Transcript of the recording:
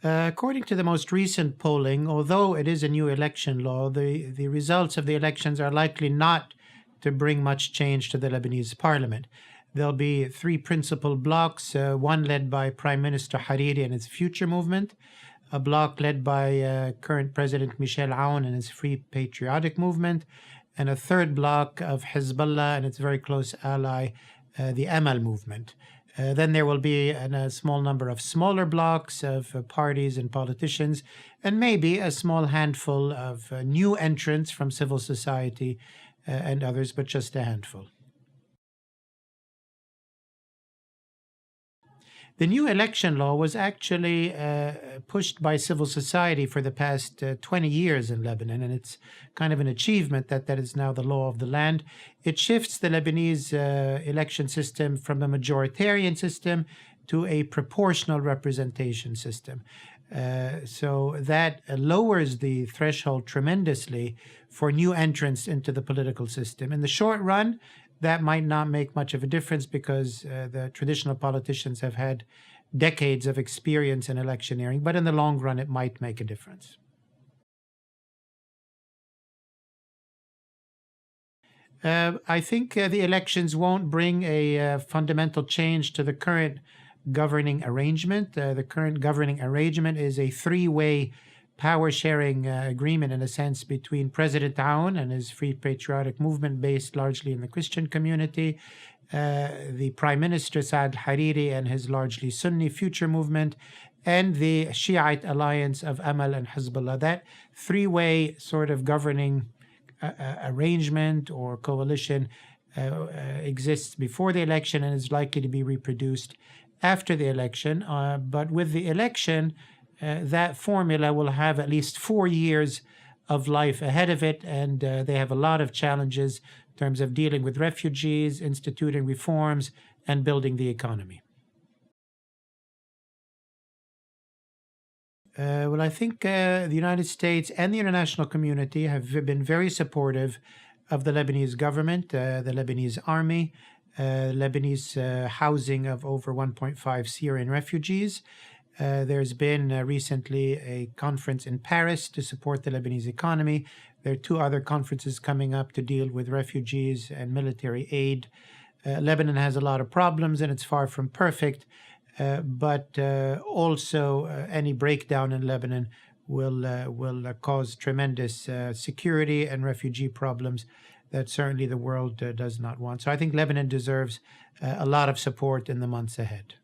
According to the most recent polling, although it is a new election law, the results of the elections are likely not to bring much change to the Lebanese parliament. There'll be three principal blocs, one led by Prime Minister Hariri and his Future Movement, a bloc led by current President Michel Aoun and his Free Patriotic Movement, and a third bloc of Hezbollah and its very close ally, the Amal movement. Then there will be a small number of smaller blocs of parties and politicians, and maybe a small handful of new entrants from civil society and others, but just a handful. The new election law was actually pushed by civil society for the past 20 years in Lebanon, and it's kind of an achievement that is now the law of the land. It shifts the Lebanese election system from a majoritarian system to a proportional representation system. So that lowers the threshold tremendously for new entrants into the political system. In the short run, that might not make much of a difference because the traditional politicians have had decades of experience in electioneering, but in the long run, it might make a difference. I think the elections won't bring a fundamental change to the current governing arrangement. The current governing arrangement is a three-way power-sharing agreement, in a sense, between President Aoun and his Free Patriotic Movement, based largely in the Christian community, the Prime Minister Saad Hariri and his largely Sunni Future Movement, and the Shiite alliance of Amal and Hezbollah. That three-way sort of governing arrangement or coalition exists before the election and is likely to be reproduced after the election. But with the election, that formula will have at least 4 years of life ahead of it, and they have a lot of challenges in terms of dealing with refugees, instituting reforms, and building the economy. Well, I think the United States and the international community have been very supportive of the Lebanese government, the Lebanese army, Lebanese housing of over 1.5 Syrian refugees. There's been recently a conference in Paris to support the Lebanese economy. There are two other conferences coming up to deal with refugees and military aid. Lebanon has a lot of problems and it's far from perfect, but also any breakdown in Lebanon will cause tremendous security and refugee problems that certainly the world does not want. So I think Lebanon deserves a lot of support in the months ahead.